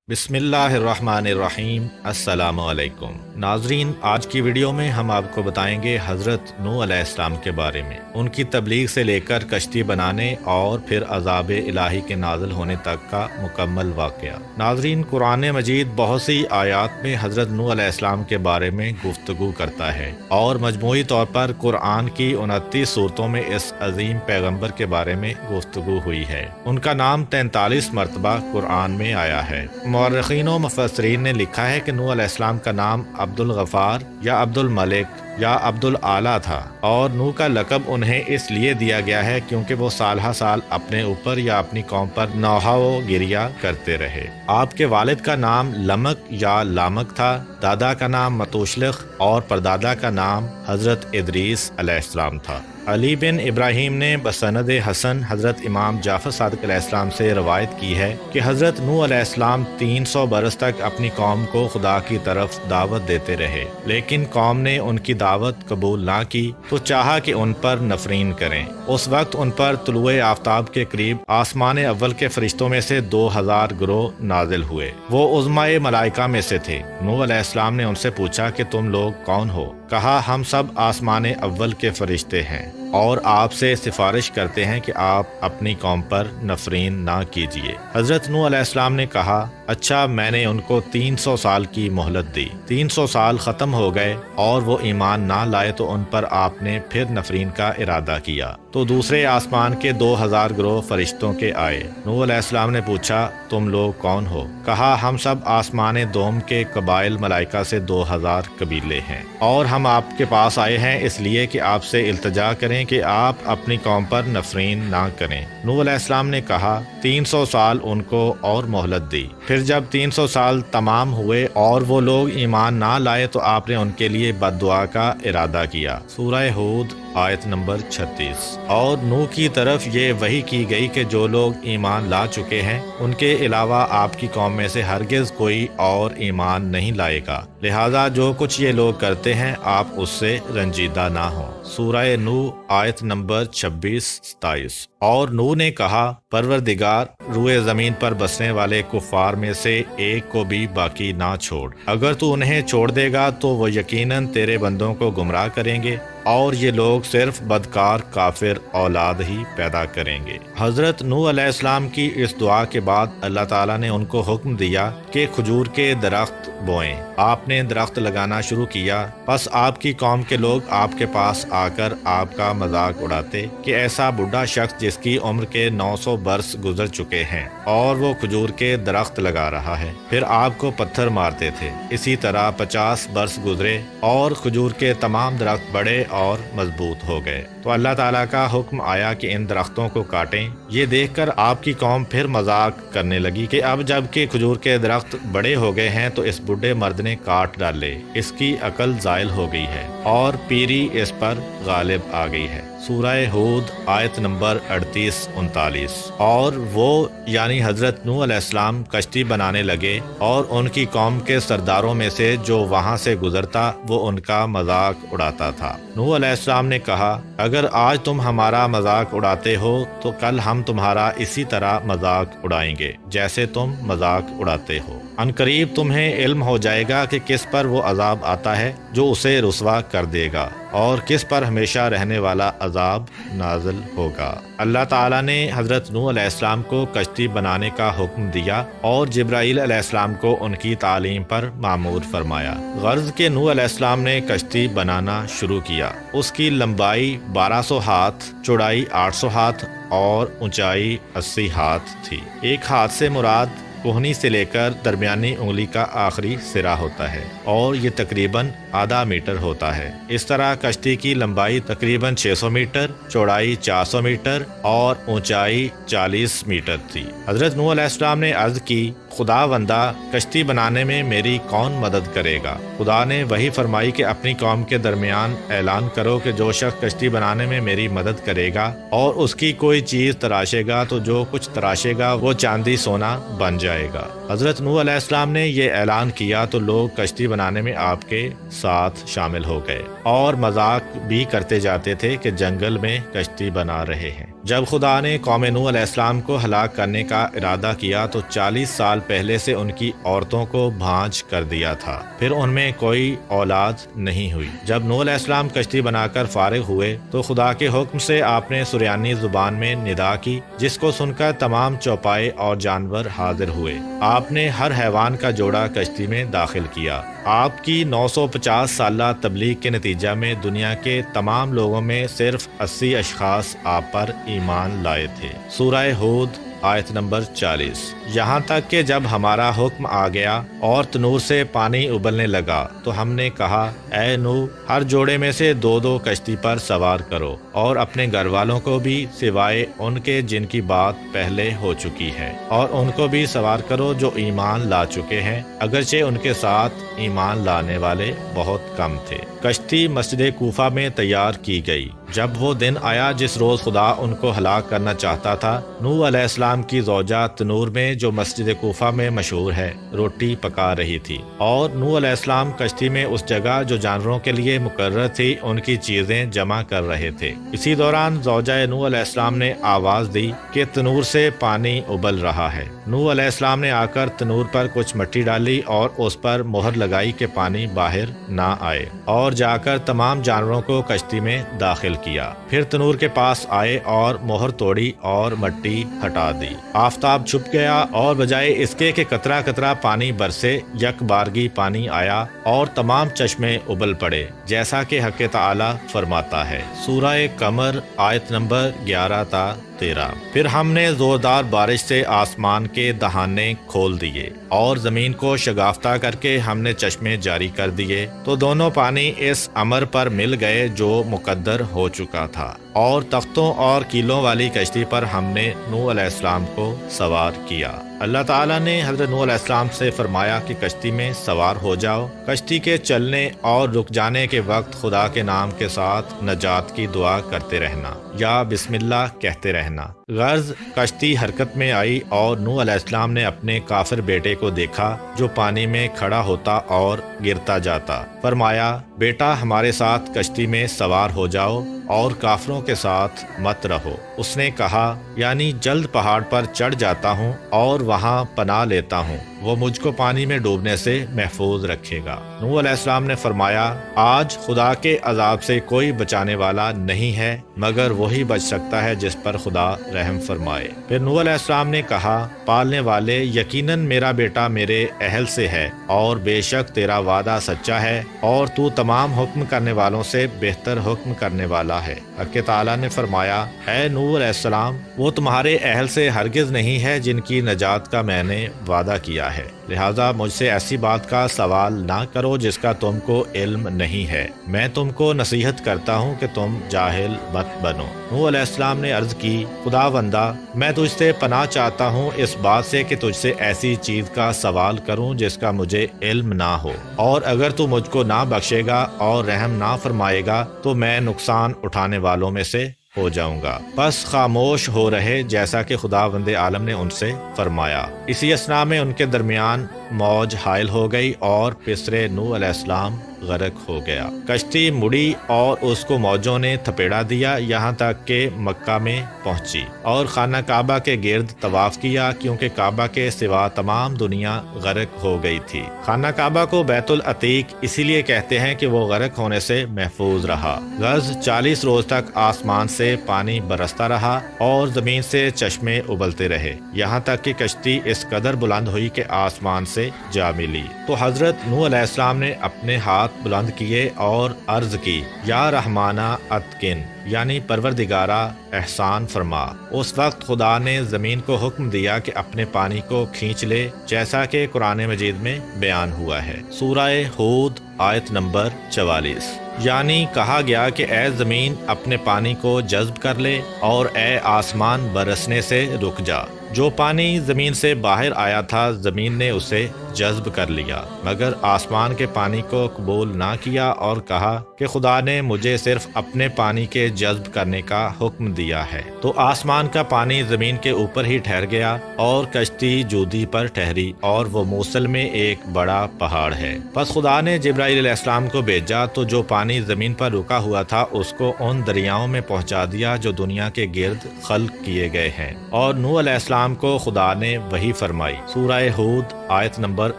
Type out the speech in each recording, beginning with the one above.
بسم اللہ الرحمن الرحیم۔ السلام علیکم ناظرین، آج کی ویڈیو میں ہم آپ کو بتائیں گے حضرت نوح علیہ السلام کے بارے میں، ان کی تبلیغ سے لے کر کشتی بنانے اور پھر عذاب الہی کے نازل ہونے تک کا مکمل واقعہ۔ ناظرین، قرآن مجید بہت سی آیات میں حضرت نوح علیہ السلام کے بارے میں گفتگو کرتا ہے اور مجموعی طور پر قرآن کی 29 صورتوں میں اس عظیم پیغمبر کے بارے میں گفتگو ہوئی ہے۔ ان کا نام 43 مرتبہ قرآن میں آیا ہے۔ مورخین و مفسرین نے لکھا ہے کہ نوح علیہ السلام کا نام عبد الغفار یا عبد الملک یا عبد العالی تھا، اور نوح کا لقب انہیں اس لیے دیا گیا ہے کیونکہ وہ سال ہر سال اپنے اوپر یا اپنی قوم پر نوحہ و گریا کرتے رہے۔ آپ کے والد کا نام لمک یا لامک تھا، دادا کا نام متوشلخ اور پردادا کا نام حضرت ادریس علیہ السلام تھا۔ علی بن ابراہیم نے بسند حسن حضرت امام جعفر صادق علیہ السلام سے روایت کی ہے کہ حضرت نوح علیہ السلام 300 برس تک اپنی قوم کو خدا کی طرف دعوت دیتے رہے، لیکن قوم نے ان کی دعوت قبول نہ کی تو چاہا کہ ان پر نفرین کریں۔ اس وقت ان پر طلوع آفتاب کے قریب آسمان اول کے فرشتوں میں سے 2000 گروہ نازل ہوئے۔ وہ عظمائے ملائکہ میں سے تھے۔ نوح علیہ السلام نے ان سے پوچھا کہ تم لوگ کون ہو؟ کہا، ہم سب آسمان اول کے فرشتے ہیں اور آپ سے سفارش کرتے ہیں کہ آپ اپنی قوم پر نفرین نہ کیجیے۔ حضرت نوح علیہ السلام نے کہا، اچھا، میں نے ان کو 300 سال کی مہلت دی۔ 300 سال ختم ہو گئے اور وہ ایمان نہ لائے تو ان پر آپ نے پھر نفرین کا ارادہ کیا تو دوسرے آسمان کے 2000 گروہ فرشتوں کے آئے۔ نوح علیہ السلام نے پوچھا، تم لوگ کون ہو؟ کہا، ہم سب آسمان دوم کے قبائل ملائکہ سے 2000 قبیلے ہیں، اور ہم آپ کے پاس آئے ہیں اس لیے کہ آپ سے التجا کریں کہ آپ اپنی قوم پر نفرین نہ کریں۔ نوح علیہ السلام نے کہا، 300 سال ان کو اور مہلت دی۔ پھر جب 300 سال تمام ہوئے اور وہ لوگ ایمان نہ لائے تو آپ نے ان کے لیے بد دعا کا ارادہ کیا۔ سورہ ہود آیت نمبر 36۔ اور نوح کی طرف یہ وحی کی گئی کہ جو لوگ ایمان لا چکے ہیں ان کے علاوہ آپ کی قوم میں سے ہرگز کوئی اور ایمان نہیں لائے گا، لہذا جو کچھ یہ لوگ کرتے ہیں آپ اس سے رنجیدہ نہ ہوں۔ سورہ نوح آیت نمبر 26-27۔ اور نوح نے کہا، پروردگار، روئے زمین پر بسنے والے کفار میں سے ایک کو بھی باقی نہ چھوڑ۔ اگر تو انہیں چھوڑ دے گا تو وہ یقیناً تیرے بندوں کو گمراہ کریں گے اور یہ لوگ صرف بدکار کافر اولاد ہی پیدا کریں گے۔ حضرت نوح علیہ السلام کی اس دعا کے بعد اللہ تعالیٰ نے ان کو حکم دیا کہ کھجور کے درخت بوئیں۔ آپ نے درخت لگانا شروع کیا، پس آپ کی قوم کے لوگ آپ کے پاس آ کر آپ کا مذاق اڑاتے کہ ایسا بوڑھا شخص جس کی عمر کے 900 برس گزر چکے ہیں اور وہ کھجور کے درخت لگا رہا ہے، پھر آپ کو پتھر مارتے تھے۔ اسی طرح 50 برس گزرے اور کھجور کے تمام درخت بڑے اور مضبوط ہو گئے تو اللہ تعالیٰ کا حکم آیا کہ ان درختوں کو کاٹیں۔ یہ دیکھ کر آپ کی قوم پھر مذاق کرنے لگی کہ اب جب کہ کھجور کے درخت بڑے ہو گئے ہیں تو اس بوڑھے مرد نے کاٹ ڈالے، اس کی عقل زائل ہو گئی ہے اور پیری اس پر غالب آ گئی ہے۔ سورہ ہود آیت نمبر 38-39۔ اور وہ یعنی حضرت نوح علیہ السلام کشتی بنانے لگے اور ان کی قوم کے سرداروں میں سے جو وہاں سے گزرتا وہ ان کا مذاق اڑاتا تھا۔ نوح علیہ السلام نے کہا، اگر آج تم ہمارا مذاق اڑاتے ہو تو کل ہم تمہارا اسی طرح مذاق اڑائیں گے جیسے تم مذاق اڑاتے ہو۔ عنقریب تمہیں علم ہو جائے گا کہ کس پر وہ عذاب آتا ہے جو اسے رسوا کر دے گا اور کس پر ہمیشہ رہنے والا عذاب نازل ہوگا۔ اللہ تعالیٰ نے حضرت نوح علیہ السلام کو کشتی بنانے کا حکم دیا اور جبرائیل علیہ السلام کو ان کی تعلیم پر مامور فرمایا۔ غرض کہ نوح علیہ السلام نے کشتی بنانا شروع کیا۔ اس کی لمبائی 1200 ہاتھ، چوڑائی 800 ہاتھ اور اونچائی 80 ہاتھ تھی۔ ایک ہاتھ سے مراد کوہنی سے لے کر درمیانی انگلی کا آخری سرا ہوتا ہے اور یہ تقریباً آدھا میٹر ہوتا ہے۔ اس طرح کشتی کی لمبائی تقریباً 600 میٹر، چوڑائی 400 میٹر اور اونچائی 40 میٹر تھی۔ حضرت نوح علیہ السلام نے عرض کی، خدا بندہ، کشتی بنانے میں میری کون مدد کرے گا؟ خدا نے وہی فرمائی کہ اپنی قوم کے درمیان اعلان کرو کہ جو شخص کشتی بنانے میں میری مدد کرے گا اور اس کی کوئی چیز تراشے گا تو جو کچھ تراشے گا وہ چاندی سونا بن جائے گا۔ حضرت نوح علیہ السلام نے یہ اعلان کیا تو لوگ کشتی بنانے میں آپ کے ساتھ شامل ہو گئے اور مذاق بھی کرتے جاتے تھے کہ جنگل میں کشتی بنا رہے ہیں۔ جب خدا نے قوم نوح علیہ السلام کو ہلاک کرنے کا ارادہ کیا تو 40 سال پہلے سے ان کی عورتوں کو بھانج کر دیا تھا، پھر ان میں کوئی اولاد نہیں ہوئی۔ جب نوح علیہ السلام کشتی بنا کر فارغ ہوئے تو خدا کے حکم سے آپ نے سریانی زبان میں ندا کی، جس کو سن کر تمام چوپائے اور جانور حاضر ہوئے۔ آپ نے ہر حیوان کا جوڑا کشتی میں داخل کیا۔ آپ کی 950 سالہ تبلیغ کے نتیجہ میں دنیا کے تمام لوگوں میں صرف 80 اشخاص آپ پر ایمان لائے تھے۔ سورہ ہود آیت نمبر 40۔ یہاں تک کہ جب ہمارا حکم آ گیا اور تنور سے پانی ابلنے لگا تو ہم نے کہا، اے نوح، ہر جوڑے میں سے 2 کشتی پر سوار کرو اور اپنے گھر والوں کو بھی سوائے ان کے جن کی بات پہلے ہو چکی ہے، اور ان کو بھی سوار کرو جو ایمان لا چکے ہیں، اگرچہ ان کے ساتھ ایمان لانے والے بہت کم تھے۔ کشتی مسجد کوفہ میں تیار کی گئی۔ جب وہ دن آیا جس روز خدا ان کو ہلاک کرنا چاہتا تھا، نوح علیہ السلام کی زوجہ تنور میں جو مسجد کوفہ میں مشہور ہے روٹی پکا رہی تھی، اور نوح علیہ السلام کشتی میں اس جگہ جو جانوروں کے لیے مقرر تھی ان کی چیزیں جمع کر رہے تھے۔ اسی دوران زوجہ نوح علیہ السلام نے آواز دی کہ تنور سے پانی ابل رہا ہے۔ نوح علیہ السلام نے آ کر تنور پر کچھ مٹی ڈالی اور اس پر مہر لگائی کہ پانی باہر نہ آئے، اور جا کر تمام جانوروں کو کشتی میں داخل کیا۔ پھر تنور کے پاس آئے اور مہر توڑی اور مٹی ہٹا دی۔ آفتاب چھپ گیا اور بجائے اس کے کہ قطرہ قطرہ پانی برسے، یک بارگی پانی آیا اور تمام چشمے ابل پڑے، جیسا کہ حق تعالی فرماتا ہے۔ سورہ قمر آیت نمبر 11 تا 13۔ پھر ہم نے زوردار بارش سے آسمان کے دہانے کھول دیے اور زمین کو شگافتہ کر کے ہم نے چشمے جاری کر دیے، تو دونوں پانی اس امر پر مل گئے جو مقدر ہو چکا تھا، اور تختوں اور کیلوں والی کشتی پر ہم نے نوح علیہ السلام کو سوار کیا۔ اللہ تعالیٰ نے حضرت نوح علیہ السلام سے فرمایا کہ کشتی میں سوار ہو جاؤ۔ کشتی کے چلنے اور رک جانے کے وقت خدا کے نام کے ساتھ نجات کی دعا کرتے رہنا یا بسم اللہ کہتے رہنا۔ غرض کشتی حرکت میں آئی اور نوح علیہ السلام نے اپنے کافر بیٹے کو دیکھا جو پانی میں کھڑا ہوتا اور گرتا جاتا۔ فرمایا، بیٹا ہمارے ساتھ کشتی میں سوار ہو جاؤ اور کافروں کے ساتھ مت رہو۔ اس نے کہا، یعنی جلد پہاڑ پر چڑھ جاتا ہوں اور وہاں پناہ لیتا ہوں، وہ مجھ کو پانی میں ڈوبنے سے محفوظ رکھے گا۔ نوح علیہ السلام نے فرمایا، آج خدا کے عذاب سے کوئی بچانے والا نہیں ہے مگر وہی بچ سکتا ہے جس پر خدا رحم فرمائے۔ پھر نوح علیہ السلام نے کہا، پالنے والے، یقیناً میرا بیٹا میرے اہل سے ہے، اور بے شک تیرا وعدہ سچا ہے، اور تو تمام حکم کرنے والوں سے بہتر حکم کرنے والا ہے۔ حق تعالیٰ نے فرمایا، اے نوح علیہ السلام، وہ تمہارے اہل سے ہرگز نہیں ہے جن کی نجات کا میں نے وعدہ کیا ہے، لہٰذا مجھ سے ایسی بات کا سوال نہ کرو جس کا تم کو علم نہیں ہے۔ میں تم کو نصیحت کرتا ہوں کہ تم جاہل مت بنو۔ نوح علیہ السلام نے عرض کی، خدا بندہ، میں تجھ سے پناہ چاہتا ہوں اس بات سے کہ تجھ سے ایسی چیز کا سوال کروں جس کا مجھے علم نہ ہو، اور اگر تو مجھ کو نہ بخشے گا اور رحم نہ فرمائے گا تو میں نقصان اٹھانے والوں میں سے ہو جاؤں گا۔ بس خاموش ہو رہے جیسا کہ خداوند عالم نے ان سے فرمایا۔ اسی اثنا میں ان کے درمیان موج حائل ہو گئی اور پسرے نوح علیہ السلام غرق ہو گیا۔ کشتی مڑی اور اس کو موجوں نے تھپیڑا دیا یہاں تک کہ مکہ میں پہنچی، اور خانہ کعبہ کے گرد طواف کیا کیونکہ کعبہ کے سوا تمام دنیا غرق ہو گئی تھی۔ خانہ کعبہ کو بیت العتیق اسی لیے کہتے ہیں کہ وہ غرق ہونے سے محفوظ رہا۔ غرض 40 روز تک آسمان سے پانی برستا رہا اور زمین سے چشمے ابلتے رہے، یہاں تک کہ کشتی اس قدر بلند ہوئی کہ آسمان سے جا ملی۔ تو حضرت نوح علیہ السلام نے اپنے ہاتھ بلند کیے اور عرض کی، یا رحمانہ اتقن، یعنی پروردگارہ احسان فرما۔ اس وقت خدا نے زمین کو حکم دیا کہ اپنے پانی کو کھینچ لے، جیسا کہ قرآن مجید میں بیان ہوا ہے۔ سورہ ہود آیت نمبر 44۔ یعنی کہا گیا کہ اے زمین اپنے پانی کو جذب کر لے اور اے آسمان برسنے سے رک جا۔ جو پانی زمین سے باہر آیا تھا زمین نے اسے جذب کر لیا، مگر آسمان کے پانی کو قبول نہ کیا اور کہا کہ خدا نے مجھے صرف اپنے پانی کے جذب کرنے کا حکم دیا ہے۔ تو آسمان کا پانی زمین کے اوپر ہی ٹھہر گیا اور کشتی جودی پر ٹھہری، اور وہ موصل میں ایک بڑا پہاڑ ہے۔ پس خدا نے جبرائیل علیہ السلام کو بھیجا تو جو پانی زمین پر رکا ہوا تھا اس کو ان دریاؤں میں پہنچا دیا جو دنیا کے گرد خلق کیے گئے ہیں، اور نوح علیہ السلام کو خدا نے وحی فرمائی۔ سورہ ہود آیت نمبر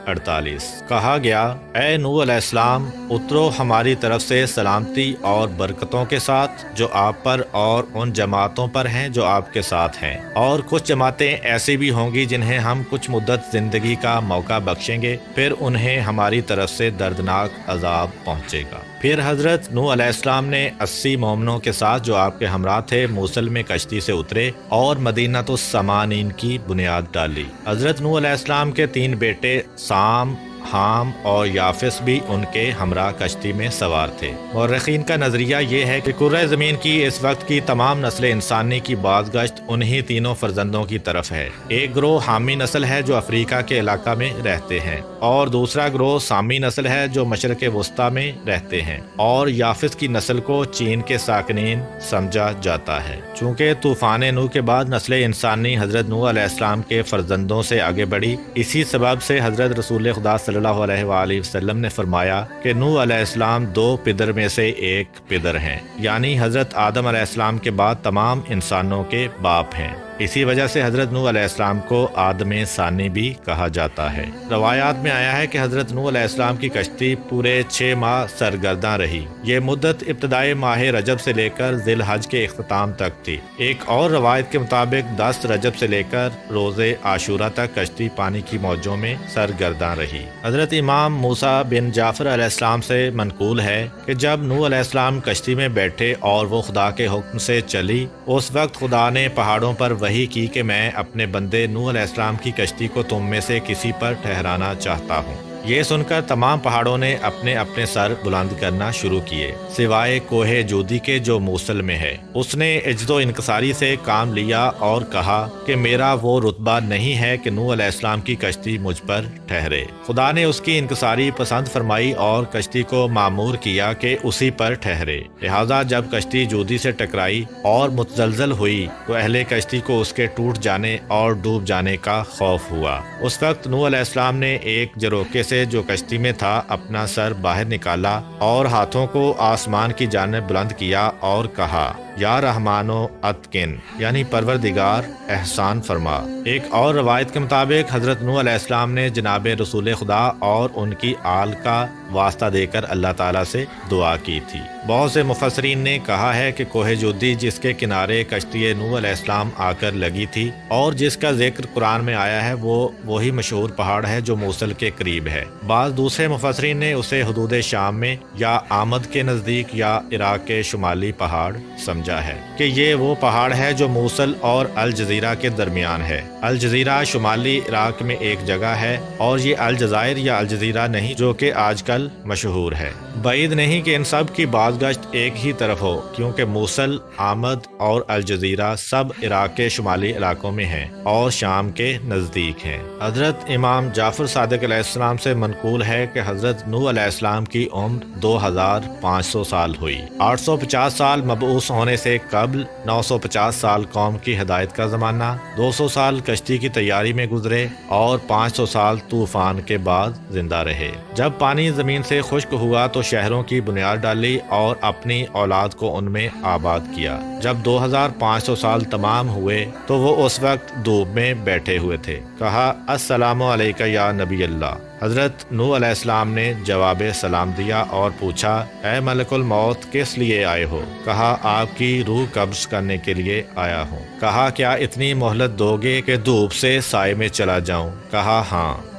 48۔ کہا گیا، اے نوح علیہ السلام، اترو ہماری طرف سے سلامتی اور برکتوں کے ساتھ جو آپ پر اور ان جماعتوں پر ہیں جو آپ کے ساتھ ہیں، اور کچھ جماعتیں ایسی بھی ہوں گی جنہیں ہم کچھ مدت زندگی کا موقع بخشیں گے، پھر انہیں ہماری طرف سے دردناک عذاب پہنچے گا۔ پھر حضرت نوح علیہ السلام نے 80 مومنوں کے ساتھ جو آپ کے ہمراہ تھے موصل میں کشتی سے اترے اور مدینہ السمانین کی بنیاد ڈالی۔ حضرت نوح علیہ السلام کے 3 بیٹے سام، حام اور یافس بھی ان کے ہمراہ کشتی میں سوار تھے۔ مورخین کا نظریہ یہ ہے کہ کرۂ زمین کی اس وقت کی تمام نسل انسانی کی بازگشت انہی تینوں فرزندوں کی طرف ہے۔ ایک گروہ حامی نسل ہے جو افریقہ کے علاقہ میں رہتے ہیں، اور دوسرا گروہ سامی نسل ہے جو مشرق وسطیٰ میں رہتے ہیں، اور یافس کی نسل کو چین کے ساکنین سمجھا جاتا ہے۔ چونکہ طوفان نوح کے بعد نسل انسانی حضرت نوح علیہ السلام کے فرزندوں سے آگے بڑھی، اسی سبب سے حضرت رسول خدا صلی اللہ علیہ وآلہ وسلم نے فرمایا کہ نوح علیہ السلام 2 پدر میں سے ایک پدر ہیں، یعنی حضرت آدم علیہ السلام کے بعد تمام انسانوں کے باپ ہیں۔ اسی وجہ سے حضرت نوح علیہ السلام کو آدم ثانی بھی کہا جاتا ہے۔ روایات میں آیا ہے کہ حضرت نوح علیہ السلام کی کشتی پورے 6 ماہ سرگرداں رہی۔ یہ مدت ابتدائی ماہ رجب سے لے کر ذی الحج کے اختتام تک تھی۔ ایک اور روایت کے مطابق 10 رجب سے لے کر روز عاشورہ تک کشتی پانی کی موجوں میں سرگرداں رہی۔ حضرت امام موسیٰ بن جعفر علیہ السلام سے منقول ہے کہ جب نوح علیہ السلام کشتی میں بیٹھے اور وہ خدا کے حکم سے چلی، اس وقت خدا نے پہاڑوں پر وحی کی کہ میں اپنے بندے نوح علیہ السلام کی کشتی کو تم میں سے کسی پر ٹھہرانا چاہتا ہوں۔ یہ سن کر تمام پہاڑوں نے اپنے اپنے سر بلند کرنا شروع کیے، سوائے کوہ جودی کے جو موصل میں ہے۔ اس نے عجز و انکساری سے کام لیا اور کہا کہ میرا وہ رتبہ نہیں ہے کہ نوح علیہ السلام کی کشتی مجھ پر ٹھہرے۔ خدا نے اس کی انکساری پسند فرمائی اور کشتی کو معمور کیا کہ اسی پر ٹھہرے۔ لہذا جب کشتی جودی سے ٹکرائی اور متزلزل ہوئی تو اہل کشتی کو اس کے ٹوٹ جانے اور ڈوب جانے کا خوف ہوا۔ اس وقت نوح علیہ السلام نے ایک جروکے سے جو کشتی میں تھا اپنا سر باہر نکالا اور ہاتھوں کو آسمان کی جانب بلند کیا اور کہا، یا رحمانو اتقن، یعنی پروردگار احسان فرما۔ ایک اور روایت کے مطابق حضرت نوح علیہ السلام نے جناب رسول خدا اور ان کی آل کا واسطہ دے کر اللہ تعالیٰ سے دعا کی تھی۔ بہت سے مفسرین نے کہا ہے کہ کوہ جودی جس کے کنارے کشتی نوح علیہ السلام آ کر لگی تھی اور جس کا ذکر قرآن میں آیا ہے، وہ وہی مشہور پہاڑ ہے جو موصل کے قریب ہے۔ بعض دوسرے مفسرین نے اسے حدود شام میں یا آمد کے نزدیک یا عراق کے شمالی پہاڑ سمجھا ہے کہ یہ وہ پہاڑ ہے جو موصل اور الجزیرہ کے درمیان ہے۔ الجزیرہ شمالی عراق میں ایک جگہ ہے اور یہ الجزائر یا الجزیرہ نہیں جو کہ آج کل مشہور ہے۔ بعید نہیں کہ ان سب کی بازگشت ایک ہی طرف ہو، کیونکہ موصل، آمد اور الجزیرہ سب عراق کے شمالی علاقوں میں ہیں اور شام کے نزدیک ہیں۔ حضرت امام جعفر صادق علیہ السلام سے منقول ہے کہ حضرت نوح علیہ السلام کی عمر 2500 سال ہوئی۔ 850 سال مبعوث ہونے سے قبل، 950 سال قوم کی ہدایت کا زمانہ، 200 سال کشتی کی تیاری میں گزرے اور 500 سال طوفان کے بعد زندہ رہے۔ جب پانی زمین سے خشک ہوا تو شہروں کی بنیاد ڈالی اور اپنی اولاد کو ان میں آباد کیا۔ جب 2500 سال تمام ہوئے تو وہ اس وقت دھوپ میں بیٹھے ہوئے تھے۔ کہا، السلام علیکہ یا نبی اللہ۔ حضرت نوح علیہ السلام نے جواب سلام دیا اور پوچھا، اے ملک الموت، کس لیے آئے ہو؟ کہا، آپ کی روح قبض کرنے کے لیے آیا ہوں۔ کہا، کیا اتنی مہلت دو گے کہ دھوپ سے سائے میں چلا جاؤں؟ کہا، ہاں۔